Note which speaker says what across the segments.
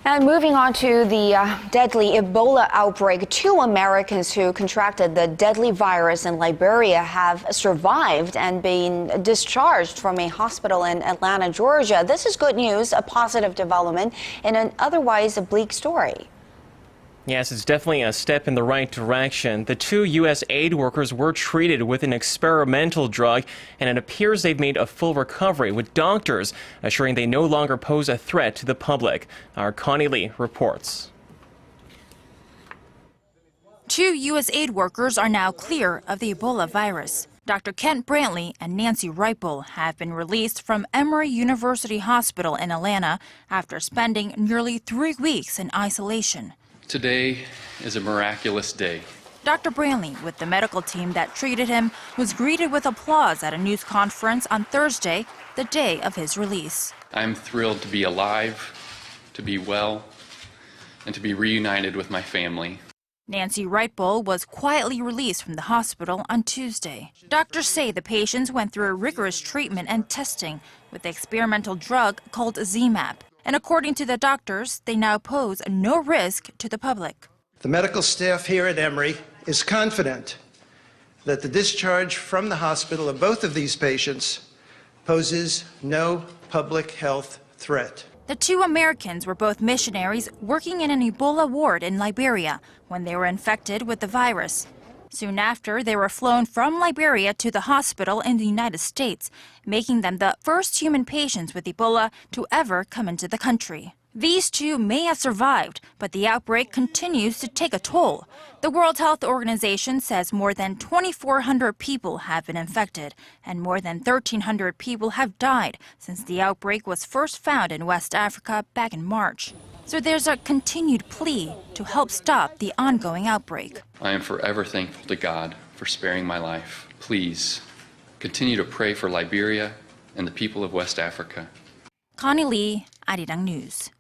Speaker 1: And moving on to the deadly Ebola outbreak, 2 Americans who contracted the deadly virus in Liberia have survived and been discharged from a hospital in Atlanta, Georgia. This is good news, a positive development in an otherwise bleak story.
Speaker 2: Yes, it's definitely a step in the right direction. The 2 U.S. aid workers were treated with an experimental drug, and it appears they've made a full recovery, with doctors assuring they no longer pose a threat to the public. Our Connie Lee reports.
Speaker 3: 2 U.S. aid workers are now clear of the Ebola virus. Dr. Kent Brantley and Nancy Reipel have been released from Emory University Hospital in Atlanta after spending nearly 3 weeks in isolation.
Speaker 4: Today is a miraculous day.
Speaker 3: Dr. Brantley, with the medical team that treated him, was greeted with applause at a news conference on Thursday, the day of his release.
Speaker 4: I'm thrilled to be alive, to be well, and to be reunited with my family.
Speaker 3: Nancy Reipel was quietly released from the hospital on Tuesday. Doctors say the patients went through a rigorous treatment and testing with the experimental drug called Z-MAP. And according to the doctors, they now pose no risk to the public.
Speaker 5: The medical staff here at Emory is confident that the discharge from the hospital of both of these patients poses no public health threat.
Speaker 3: The 2 Americans were both missionaries working in an Ebola ward in Liberia when they were infected with the virus. Soon after, they were flown from Liberia to the hospital in the United States, making them the first human patients with Ebola to ever come into the country. These 2 may have survived, but the outbreak continues to take a toll. The World Health Organization says more than 2,400 people have been infected, and more than 1,300 people have died since the outbreak was first found in West Africa back in March. So there's a continued plea to help stop the ongoing outbreak.
Speaker 4: I am forever thankful to God for sparing my life. Please continue to pray for Liberia and the people of West Africa.
Speaker 3: Connie Lee, Arirang News.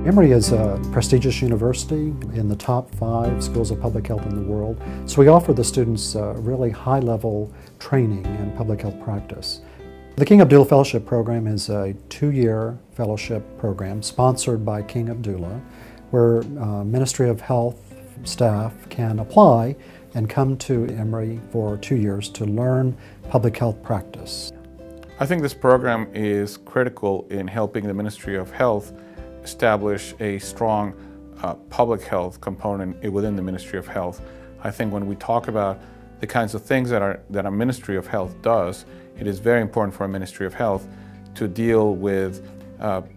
Speaker 6: Emory is a prestigious university in the top 5 schools of public health in the world. So we offer the students really high-level training in public health practice. The King Abdullah Fellowship Program is a 2-year fellowship program sponsored by King Abdullah, where Ministry of Health staff can apply and come to Emory for 2 years to learn public health practice.
Speaker 7: I think this program is critical in helping the Ministry of Health establish a strong public health component within the Ministry of Health. I think when we talk about the kinds of things that our Ministry of Health does, it is very important for our Ministry of Health to deal with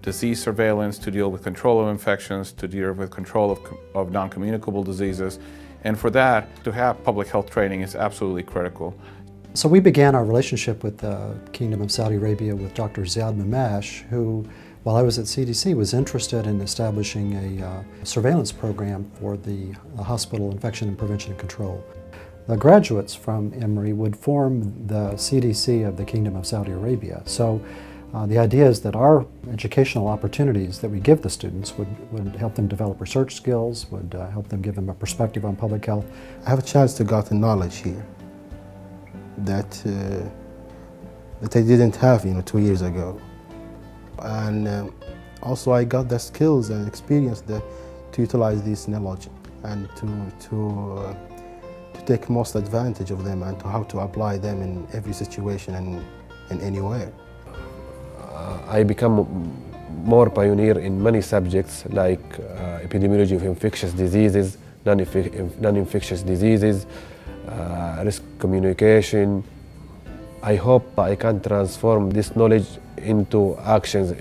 Speaker 7: disease surveillance, to deal with control of infections, to deal with control of non-communicable diseases. And for that, to have public health training is absolutely critical.
Speaker 6: So we began our relationship with the Kingdom of Saudi Arabia with Dr. Ziad Mamash, who, while I was at CDC, was interested in establishing a surveillance program for the hospital infection and prevention and control. The graduates from Emory would form the CDC of the Kingdom of Saudi Arabia. So the idea is that our educational opportunities that we give the students would help them develop research skills, would help them give them a perspective on public health.
Speaker 8: I have a chance to get the knowledge here that I didn't have 2 years ago. And also I got the skills and experience to utilize this knowledge and to take most advantage of them and to how to apply them in every situation and anywhere.
Speaker 9: I become more pioneer in many subjects like epidemiology of infectious diseases, non-infectious diseases, risk communication. I hope I can transform this knowledge into actions,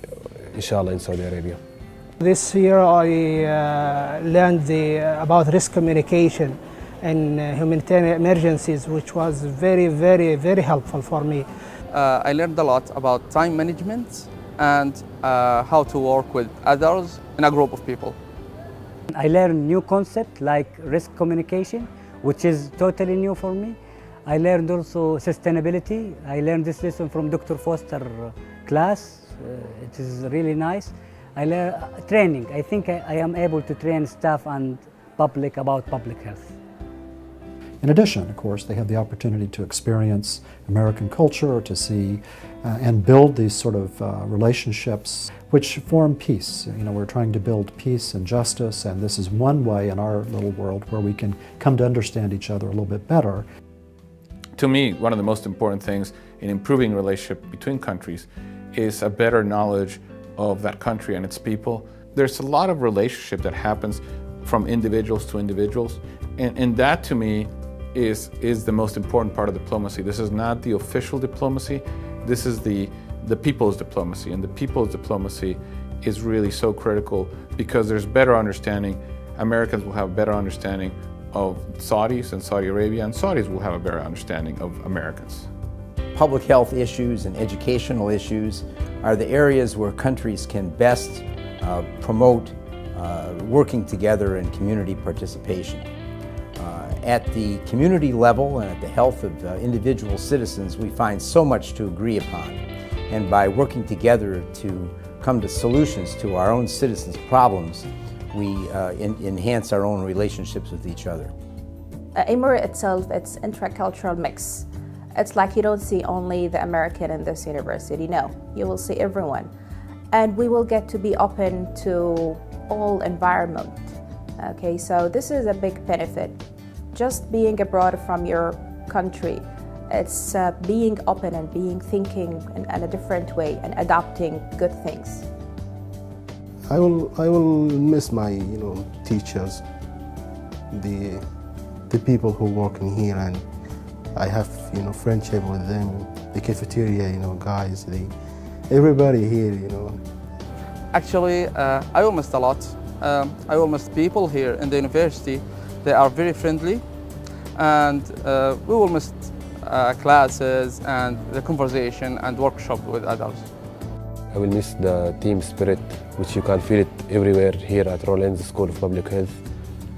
Speaker 9: inshallah, in Saudi Arabia.
Speaker 10: This year I learned about risk communication and humanitarian emergencies, which was very, very, very helpful for me.
Speaker 11: I learned a lot about time management and how to work with others in a group of people.
Speaker 12: I learned new concepts like risk communication, which is totally new for me. I learned also sustainability. I learned this lesson from Dr. Foster's class. It is really nice. I learned training. I think I am able to train staff and public about public health.
Speaker 6: In addition, of course, they have the opportunity to experience American culture, to see and build these sort of relationships which form peace. We're trying to build peace and justice, and this is one way in our little world where we can come to understand each other a little bit better.
Speaker 7: To me, one of the most important things in improving relationship between countries is a better knowledge of that country and its people. There's a lot of relationship that happens from individuals to individuals, and that to me is the most important part of diplomacy. This is not the official diplomacy, this is the people's diplomacy, and the people's diplomacy is really so critical because there's better understanding. Americans will have a better understanding of Saudis and Saudi Arabia, and Saudis will have a better understanding of Americans.
Speaker 13: Public health issues and educational issues are the areas where countries can best promote working together and community participation. At the community level and at the health of individual citizens, we find so much to agree upon. And by working together to come to solutions to our own citizens' problems, we enhance our own relationships with each other.
Speaker 14: Emory itself, it's intercultural mix. It's like you don't see only the American in this university, no. You will see everyone. And we will get to be open to all environment. Okay, so this is a big benefit. Just being abroad from your country, it's being open and being thinking in a different way and adopting good things.
Speaker 8: I will miss my teachers, the people who work in here, and I have friendship with them. The cafeteria, guys, everybody here,
Speaker 11: Actually, I will miss a lot. I will miss people here in the university. They are very friendly, and we will miss classes and the conversation and workshop with others.
Speaker 9: I will miss the team spirit, which you can feel it everywhere here at Rollins School of Public Health.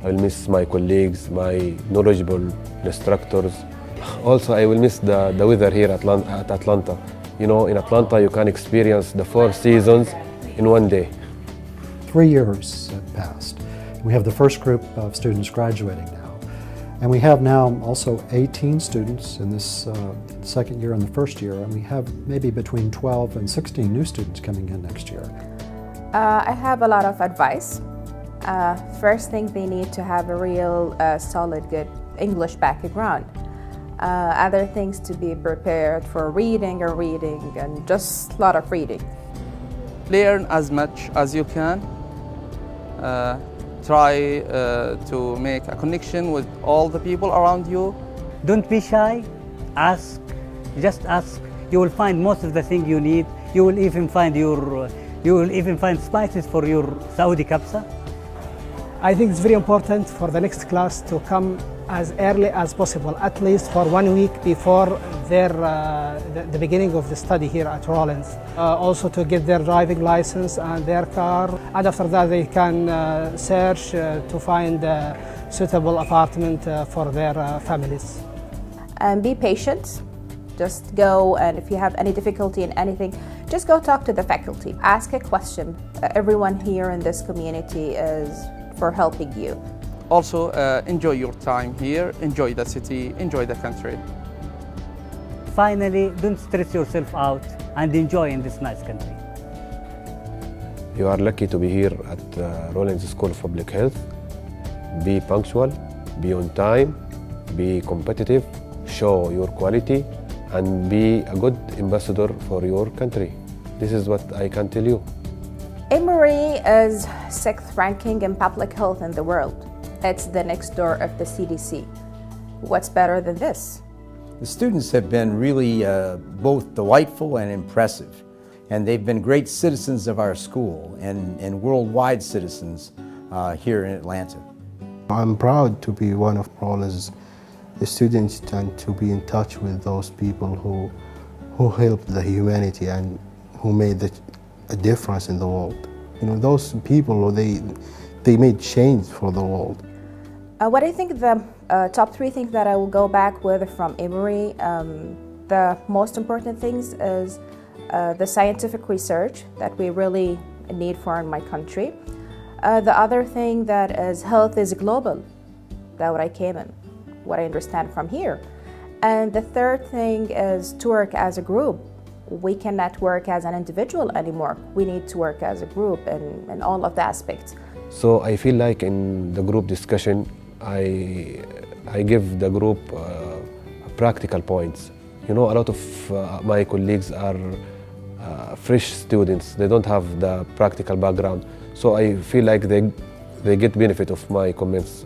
Speaker 9: I will miss my colleagues, my knowledgeable instructors. Also, I will miss the weather here at Atlanta. In Atlanta, you can experience the 4 seasons in one day.
Speaker 6: 3 years have passed. We have the first group of students graduating now. And we have now also 18 students in this second year and the first year, and we have maybe between 12 and 16 new students coming in next year.
Speaker 14: I have a lot of advice. First thing, they need to have a real solid, good English background. Other things, to be prepared for reading and just a lot of reading.
Speaker 11: Learn as much as you can. Try to make a connection with all the people around you.
Speaker 12: Don't be shy. Ask. Just ask. You will find most of the things you need. You will even find spices for your Saudi kabsa.
Speaker 10: I think it's very important for the next class to come as early as possible, at least for 1 week before the beginning of the study here at Rollins. Also to get their driving license and their car, and after that they can search to find a suitable apartment for their families.
Speaker 14: And be patient. Just go, and if you have any difficulty in anything, just go talk to the faculty. Ask a question. Everyone here in this community is for helping you.
Speaker 11: Also, enjoy your time here, enjoy the city, enjoy the country.
Speaker 12: Finally, don't stress yourself out and enjoy in this nice country.
Speaker 9: You are lucky to be here at Rollins School of Public Health. Be punctual, be on time, be competitive, show your quality, and be a good ambassador for your country. This is what I can tell you.
Speaker 14: Emory is 6th ranking in public health in the world. It's the next door of the CDC. What's better than this?
Speaker 13: The students have been really both delightful and impressive, and they've been great citizens of our school and worldwide citizens here in Atlanta.
Speaker 8: I'm proud to be one of Rollins' students and to be in touch with those people who helped the humanity and who made a difference in the world. You know, those people, they made change for the world.
Speaker 14: What I think the top 3 things that I will go back with from Emory, the most important things is the scientific research that we really need for in my country. The other thing that is health is global. That's what I came in, what I understand from here. And the third thing is to work as a group. We cannot work as an individual anymore. We need to work as a group in all of the aspects.
Speaker 9: So I feel like in the group discussion, I give the group practical points. You know, a lot of my colleagues are fresh students. They don't have the practical background. So I feel like they get benefit of my comments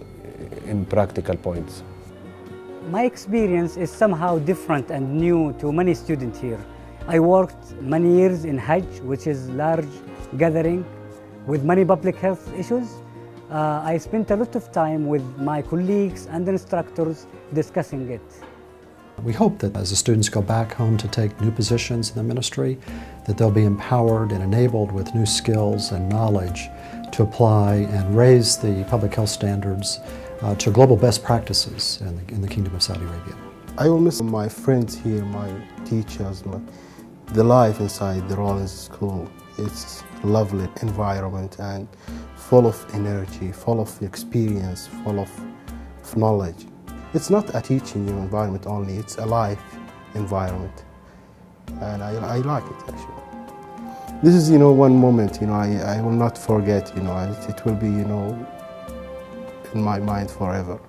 Speaker 9: in practical points.
Speaker 12: My experience is somehow different and new to many students here. I worked many years in Hajj, which is large gathering with many public health issues. I spent a lot of time with my colleagues and instructors discussing it.
Speaker 6: We hope that as the students go back home to take new positions in the ministry, that they'll be empowered and enabled with new skills and knowledge to apply and raise the public health standards to global best practices in the Kingdom of Saudi Arabia.
Speaker 8: I will miss my friends here, my teachers, the life inside the Rollins School. It's a lovely environment and full of energy, full of experience, full of knowledge. It's not a teaching environment only, it's a life environment. And I like it actually. This is, one moment, I will not forget, it will be, in my mind forever.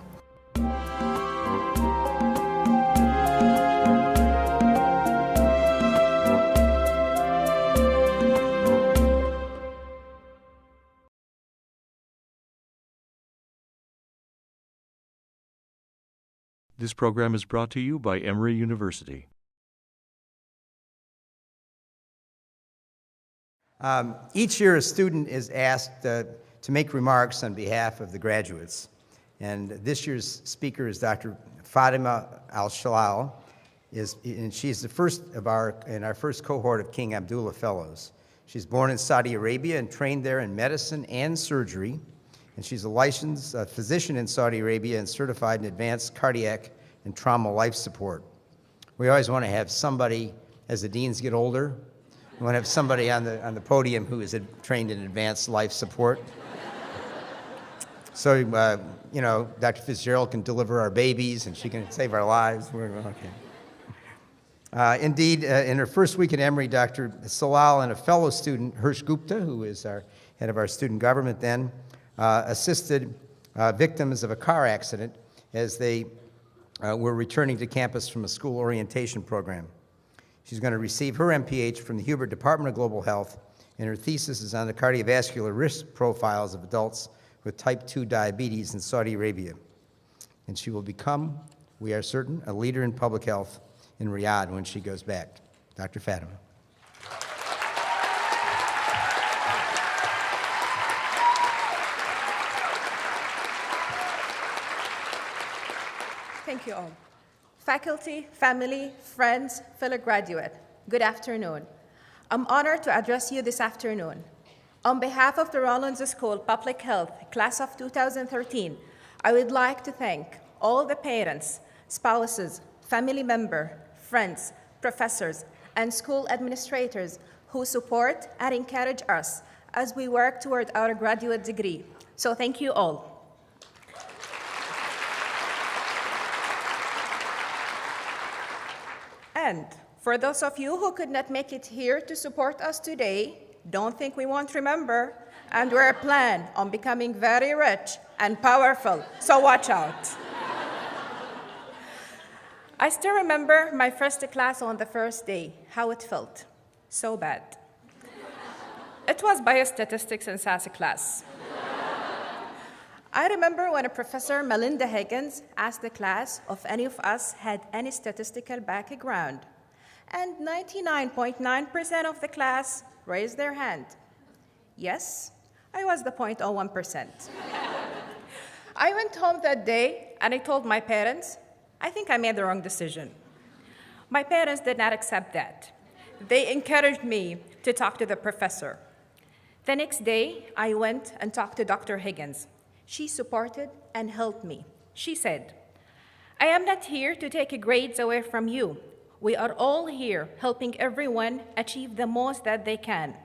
Speaker 15: This program is brought to you by Emory University.
Speaker 13: Each year a student is asked to make remarks on behalf of the graduates. And this year's speaker is Dr. Fatima Al-Shalal, and she's the first in our first cohort of King Abdullah Fellows. She's born in Saudi Arabia and trained there in medicine and surgery. And she's a licensed physician in Saudi Arabia and certified in advanced cardiac and trauma life support. We always want to have somebody, as the deans get older, We want to have somebody on the podium who is trained in advanced life support. So, you know, Dr. Fitzgerald can deliver our babies and she can save our lives. Okay. Indeed, in her first week at Emory, Dr. Salal and a fellow student, Hirsch Gupta, who is our head of our student government then, assisted victims of a car accident as they were returning to campus from a school orientation program. She's going to receive her MPH from the Hubert Department of Global Health, and her thesis is on the cardiovascular risk profiles of adults with type 2 diabetes in Saudi Arabia. And she will become, we are certain, a leader in public health in Riyadh when she goes back. Dr. Fatima.
Speaker 14: Thank you all. Faculty, family, friends, fellow graduate, good afternoon. I'm honored to address you this afternoon. On behalf of the Rollins School Public Health, class of 2013, I would like to thank all the parents, spouses, family members, friends, professors, and school administrators who support and encourage us as we work toward our graduate degree. So thank you all. And for those of you who could not make it here to support us today, don't think we won't remember, and we're planning on becoming very rich and powerful, so watch out. I still remember my first class on the first day, how it felt. So bad. It was biostatistics and SAS class. I remember when a professor, Melinda Higgins, asked the class if any of us had any statistical background, and 99.9% of the class raised their hand. Yes, I was the 0.01%. I went home that day and I told my parents, I think I made the wrong decision. My parents did not accept that. They encouraged me to talk to the professor. The next day, I went and talked to Dr. Higgins. She supported and helped me. She said, I am not here to take grades away from you. We are all here helping everyone achieve the most that they can.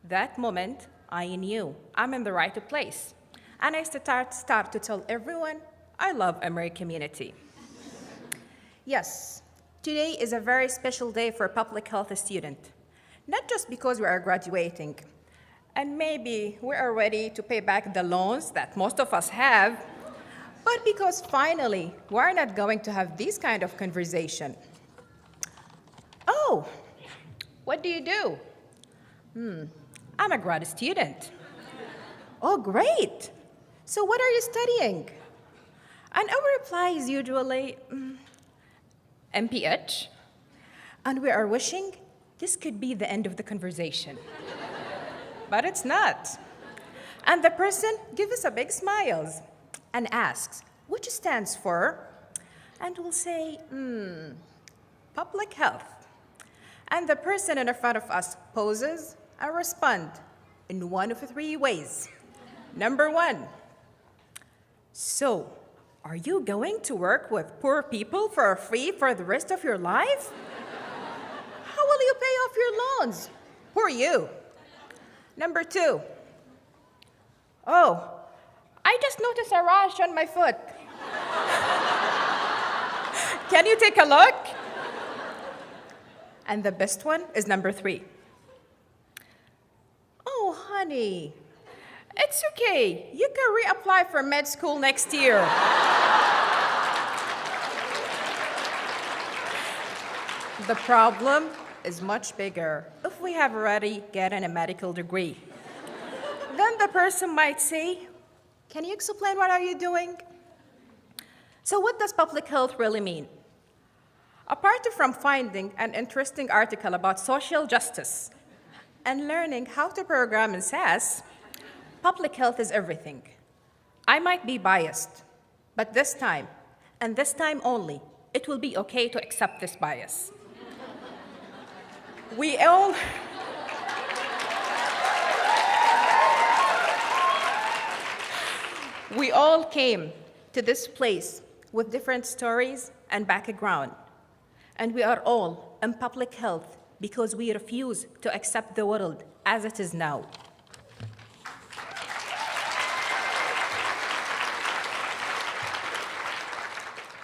Speaker 14: That moment, I knew I'm in the right place. And I start to tell everyone I love Emory community. Yes, today is a very special day for a public health student. Not just because we are graduating, and maybe we are ready to pay back the loans that most of us have, but because finally, we're not going to have this kind of conversation. Oh, what do you do? I'm a grad student. Oh, great. So what are you studying? And our reply is usually, MPH. And we are wishing this could be the end of the conversation. But it's not. And the person gives us a big smile and asks, which stands for? And we'll say, public health. And the person in front of us poses and responds in one of 3 ways. Number 1, so are you going to work with poor people for free for the rest of your life? How will you pay off your loans? Poor you. Number 2, oh, I just noticed a rash on my foot. Can you take a look? And the best one is number 3. Oh, honey, it's okay. You can reapply for med school next year. The problem is much bigger if we have already gotten a medical degree. Then the person might say, can you explain what are you doing? So what does public health really mean? Apart from finding an interesting article about social justice and learning how to program in SAS, public health is everything. I might be biased, but this time, and this time only, it will be okay to accept this bias. We all came to this place with different stories and background, and we are all in public health
Speaker 16: because we refuse to accept the world as it is now.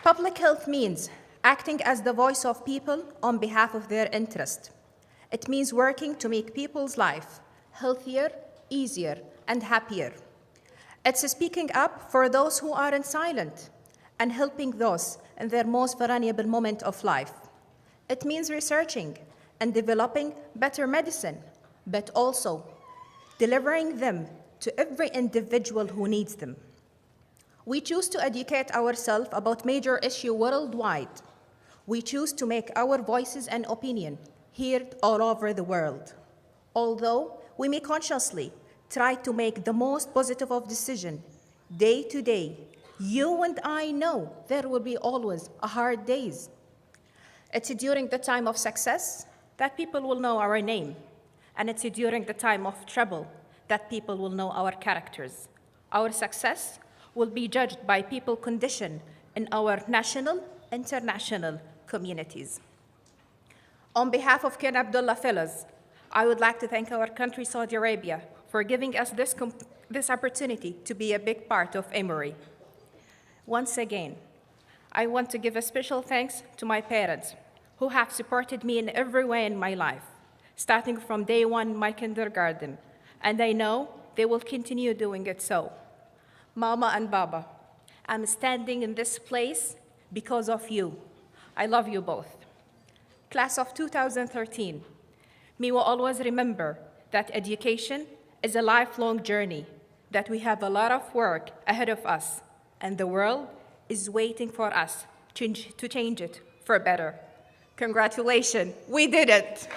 Speaker 16: Public health means acting as the voice of people on behalf of their interest. It means working to make people's life healthier, easier, and happier. It's speaking up for those who aren't silent and helping those in their most vulnerable moment of life. It means researching and developing better medicine, but also delivering them to every individual who needs them. We choose to educate ourselves about major issues worldwide. We choose to make our voices and opinion heard all over the world. Although we may consciously try to make the most positive of decisions day to day, you and I know there will be always hard days. It's during the time of success that people will know our name, and it's during the time of trouble that people will know our characters. Our success will be judged by people's condition in our national, international communities. On behalf of King Abdullah Fellows, I would like to thank our country, Saudi Arabia, for giving us this opportunity to be a big part of Emory. Once again, I want to give a special thanks to my parents who have supported me in every way in my life, starting from day one in my kindergarten, and I know they will continue doing it so. Mama and Baba, I'm standing in this place because of you. I love you both. Class of 2013, may we always remember that education is a lifelong journey, that we have a lot of work ahead of us, and the world is waiting for us to change it for better. Congratulations, we did it.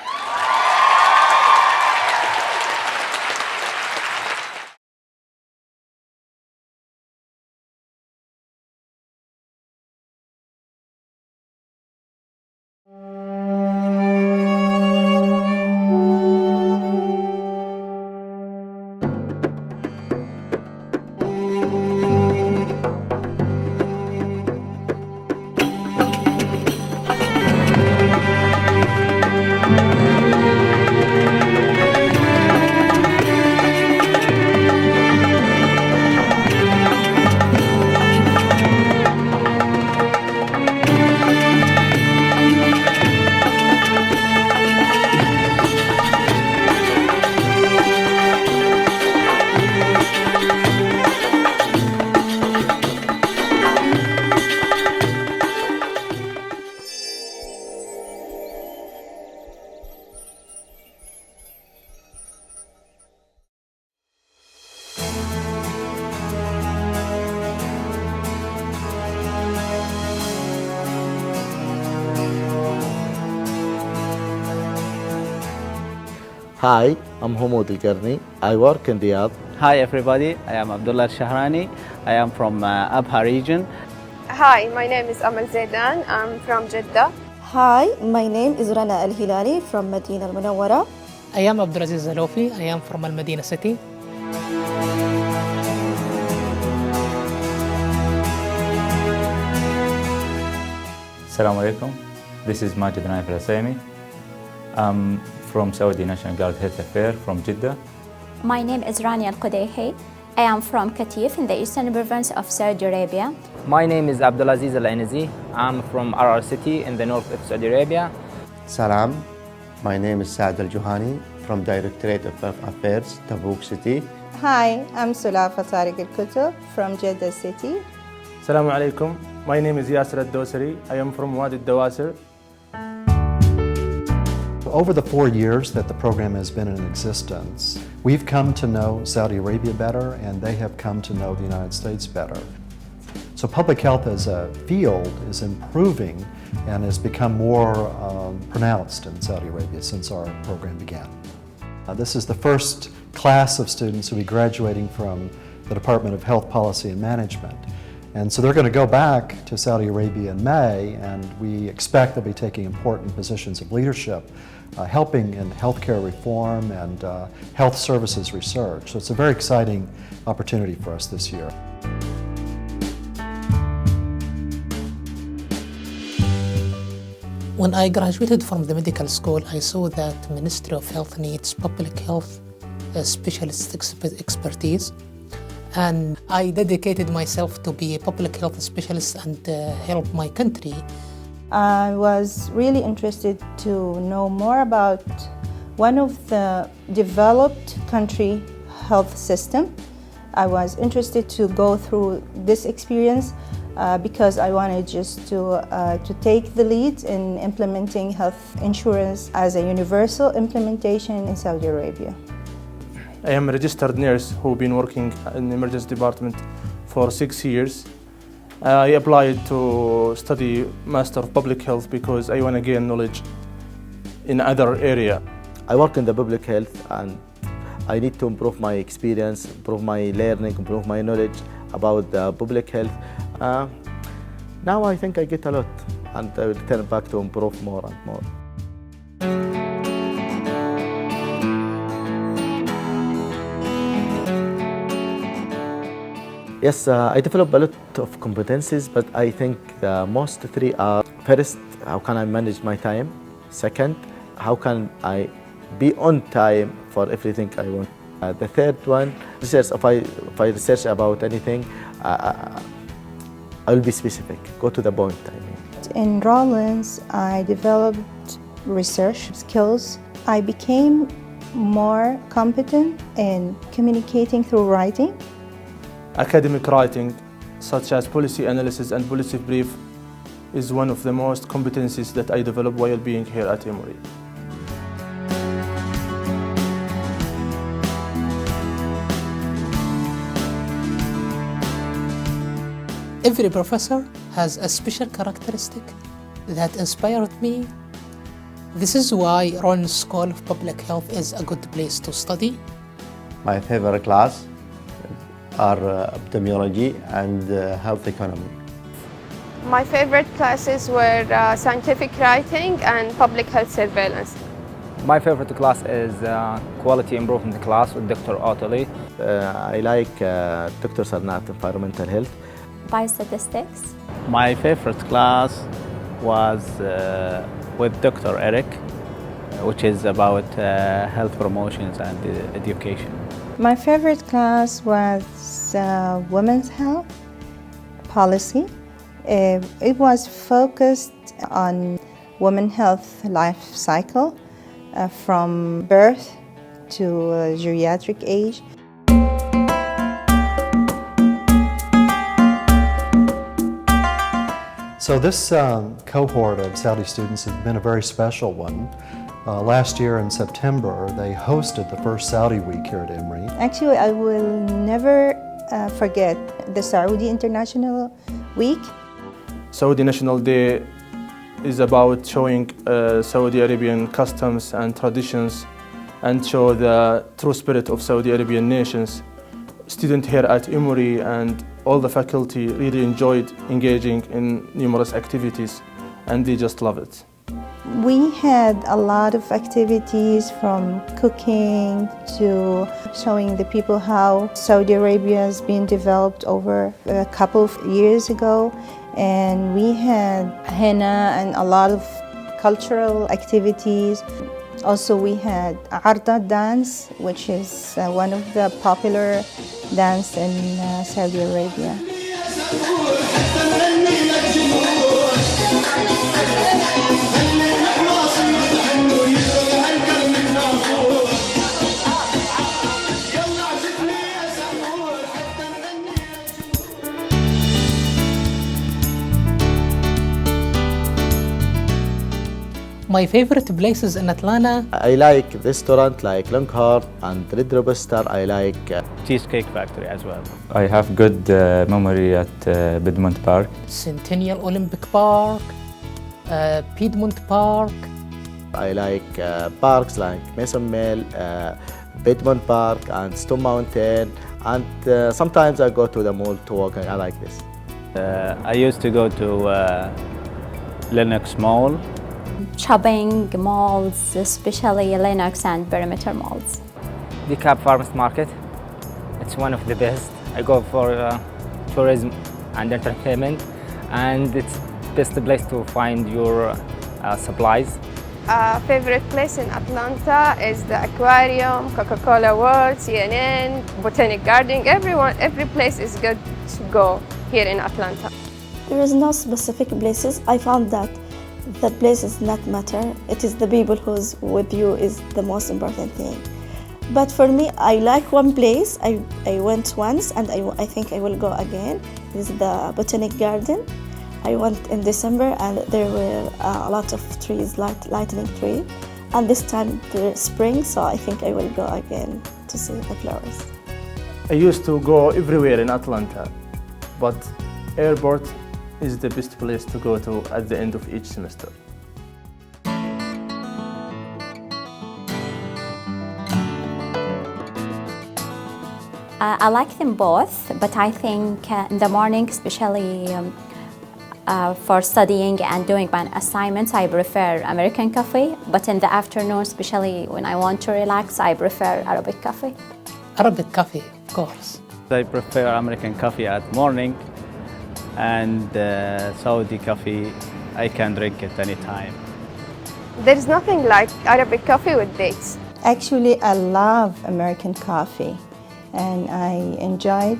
Speaker 17: Hi, I'm Humud Al-Karni. I work in Riyadh.
Speaker 18: Hi everybody, I am Abdullah Shahrani. I am from Abha region.
Speaker 19: Hi, my name is Amal Zaidan. I'm from Jeddah.
Speaker 20: Hi, my name is Rana Al-Hilali from Medina Al-Munawwara.
Speaker 21: I am Abdulaziz Zalofi. I am from Al-Medina City.
Speaker 22: Assalamu alaikum. This is Majid Naif Al-Asami. I'm from Saudi National Guard Health Affairs from Jeddah.
Speaker 23: My name is Rania Al-Qudayhi. I am from Katif in the eastern province of Saudi Arabia.
Speaker 24: My name is Abdulaziz Al-Ainazi. I'm from Arar City in the north of Saudi Arabia.
Speaker 25: Salam. My name is Saad Al-Juhani from Directorate of Health Affairs, Tabuk City.
Speaker 26: Hi, I'm Sulafa Tariq Al-Kutub from Jeddah City.
Speaker 27: Assalamu alaikum. My name is Yasser Al-Dosari. I am from Wadi Al-Dawasir.
Speaker 6: Over the 4 years that the program has been in existence, we've come to know Saudi Arabia better, and they have come to know the United States better. So public health as a field is improving and has become more pronounced in Saudi Arabia since our program began. This is the first class of students who will be graduating from the Department of Health Policy and Management. And so they're going to go back to Saudi Arabia in May, and we expect they'll be taking important positions of leadership, helping in healthcare reform and health services research. So it's a very exciting opportunity for us this year.
Speaker 21: When I graduated from the medical school, I saw that Ministry of Health needs public health specialist expertise, and I dedicated myself to be a public health specialist and help my country.
Speaker 26: I was really interested to know more about one of the developed country health system. I was interested to go through this experience because I wanted just to take the lead in implementing health insurance as a universal implementation in Saudi Arabia.
Speaker 27: I am a registered nurse who's been working in the emergency department for 6 years. I applied to study Master of Public Health because I want to gain knowledge in other area.
Speaker 17: I work in the public health and I need to improve my experience, improve my learning, improve my knowledge about the public health. Now I think I get a lot and I will return back to improve more and more. Yes, I develop a lot of competencies, but I think the most three are: first, how can I manage my time? Second, how can I be on time for everything I want? The third one, research. If I research about anything, I will be specific, go to the point.
Speaker 26: In Rollins, I developed research skills. I became more competent in communicating through writing.
Speaker 27: Academic writing, such as policy analysis and policy brief, is one of the most competencies that I developed while being here at Emory.
Speaker 21: Every professor has a special characteristic that inspired me. This is why Rollins School of Public Health is a good place to study.
Speaker 25: My favorite class are epidemiology and health economy.
Speaker 19: My favorite classes were scientific writing and public health surveillance.
Speaker 24: My favorite class is quality improvement class with Dr. Otterly.
Speaker 17: I like Dr. Sarnat, environmental health.
Speaker 23: Biostatistics.
Speaker 18: My favorite class was with Dr. Eric, which is about health promotions and education.
Speaker 26: My favorite class was women's health policy. It was focused on women's health life cycle from birth to geriatric age.
Speaker 6: So this cohort of Saudi students has been a very special one. Last year in September, they hosted the first Saudi Week here at Emory.
Speaker 26: Actually, I will never forget the Saudi International Week.
Speaker 27: Saudi National Day is about showing Saudi Arabian customs and traditions and show the true spirit of Saudi Arabian nations. Students here at Emory and all the faculty really enjoyed engaging in numerous activities and they just love it.
Speaker 26: We had a lot of activities from cooking to showing the people how Saudi Arabia has been developed over a couple of years ago. And we had henna and a lot of cultural activities. Also we had Arda dance, which is one of the popular dance in Saudi Arabia.
Speaker 21: My favorite places in Atlanta.
Speaker 17: I like restaurant like Longhorn and Red Lobster. I like
Speaker 18: Cheesecake Factory as well.
Speaker 22: I have good memory at Piedmont Park.
Speaker 21: Centennial Olympic Park, Piedmont Park.
Speaker 17: I like parks like Mason Mill, Piedmont Park and Stone Mountain, and sometimes I go to the mall to walk. I like this.
Speaker 18: I used to go to Lenox Mall.
Speaker 23: Shopping malls, especially Lenox and Perimeter malls.
Speaker 24: The KAFP Farmers Market, it's one of the best. I go for tourism and entertainment, and it's the best place to find your supplies.
Speaker 19: Favorite place in Atlanta is the aquarium, Coca-Cola World, CNN, Botanic Garden. Every place is good to go here in Atlanta.
Speaker 20: There is no specific places. I found that the places not matter. It is the people who's with you is the most important thing. But for me, I like one place. I went once and I think I will go again. This is the Botanic Garden. I went in December and there were a lot of trees, lightning tree. And this time the spring, so I think I will go again to see the flowers.
Speaker 27: I used to go everywhere in Atlanta, but airport is the best place to go to at the end of each semester.
Speaker 23: I like them both, but I think in the morning, especially for studying and doing my assignments, I prefer American coffee, but in the afternoon, especially when I want to relax, I prefer Arabic coffee.
Speaker 21: Arabic coffee, of course.
Speaker 18: I prefer American coffee at morning, and Saudi coffee, I can drink it anytime.
Speaker 19: There's nothing like Arabic coffee with dates.
Speaker 26: Actually, I love American coffee, and I enjoyed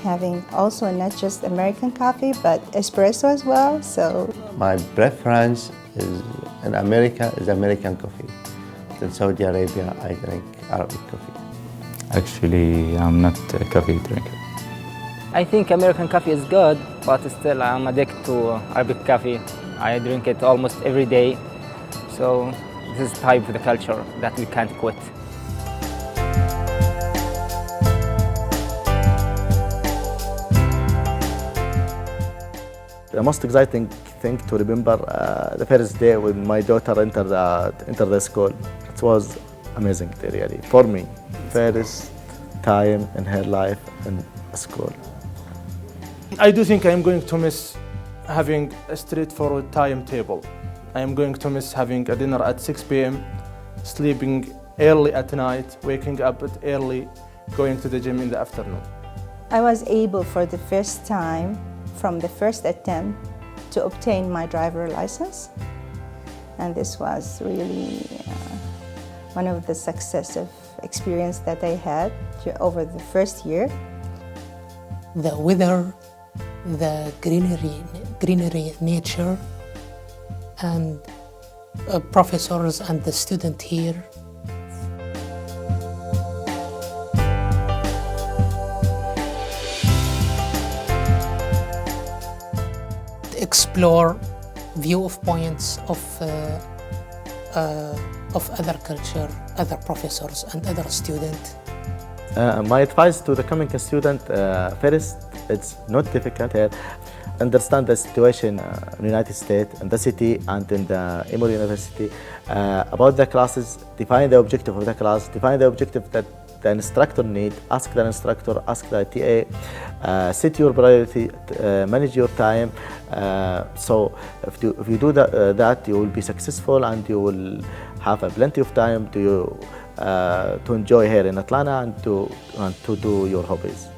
Speaker 26: having also not just American coffee, but espresso as well. So
Speaker 25: my preference is in America is American coffee. In Saudi Arabia, I drink Arabic coffee.
Speaker 22: Actually, I'm not a coffee drinker.
Speaker 24: I think American coffee is good, but still I'm addicted to Arabic coffee. I drink it almost every day. So this is type of the culture that we can't quit.
Speaker 17: The most exciting thing to remember the first day when my daughter entered the school. It was amazing, really, for me. First time in her life in school.
Speaker 27: I do think I am going to miss having a straightforward timetable. I am going to miss having a dinner at 6 p.m., sleeping early at night, waking up early, going to the gym in the afternoon.
Speaker 26: I was able for the first time, from the first attempt, to obtain my driver license. And this was really one of the successive experience that I had over the first year.
Speaker 21: The weather, the greenery nature, and professors and the student here. Explore view of points of other culture, other professors and other students.
Speaker 17: My advice to the coming student, first, it's not difficult here. Understand the situation in the United States, in the city and in the Emory University, about the classes, define the objective of the class, define the objective that the instructor need, ask the instructor, ask the TA, set your priority, manage your time. So if you do that, you will be successful and you will have plenty of time to enjoy here in Atlanta and to do your hobbies.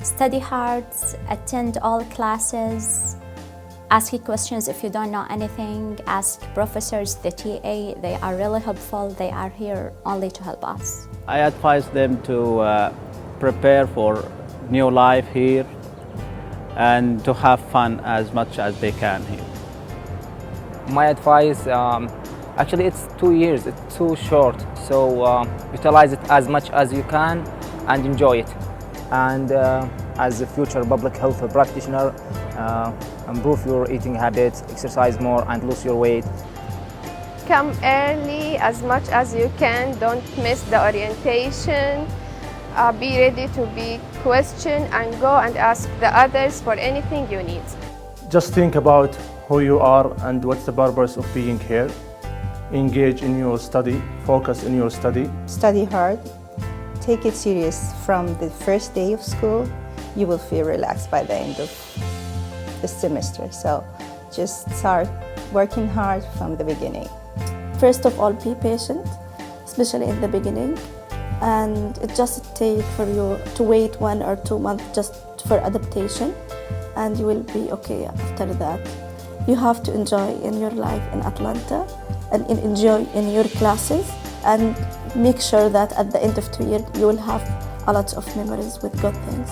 Speaker 23: Study hard, attend all classes, ask questions if you don't know anything, ask professors, the TA, they are really helpful, they are here only to help us.
Speaker 18: I advise them to prepare for new life here and to have fun as much as they can here.
Speaker 24: My advice, actually it's 2 years, it's too short, so utilize it as much as you can and enjoy it. And as a future public health practitioner, improve your eating habits, exercise more and lose your weight.
Speaker 19: Come early as much as you can, don't miss the orientation. Be ready to be questioned and go and ask the others for anything you need.
Speaker 27: Just think about who you are and what's the purpose of being here. Engage in your study, focus in your study.
Speaker 26: Study hard, take it serious from the first day of school. You will feel relaxed by the end of the semester. So just start working hard from the beginning.
Speaker 20: First of all, be patient, especially in the beginning. And it just takes for you to wait 1 or 2 months just for adaptation, and you will be okay after that. You have to enjoy in your life in Atlanta and enjoy in your classes, and make sure that at the end of 2 years you will have a lot of memories with good things.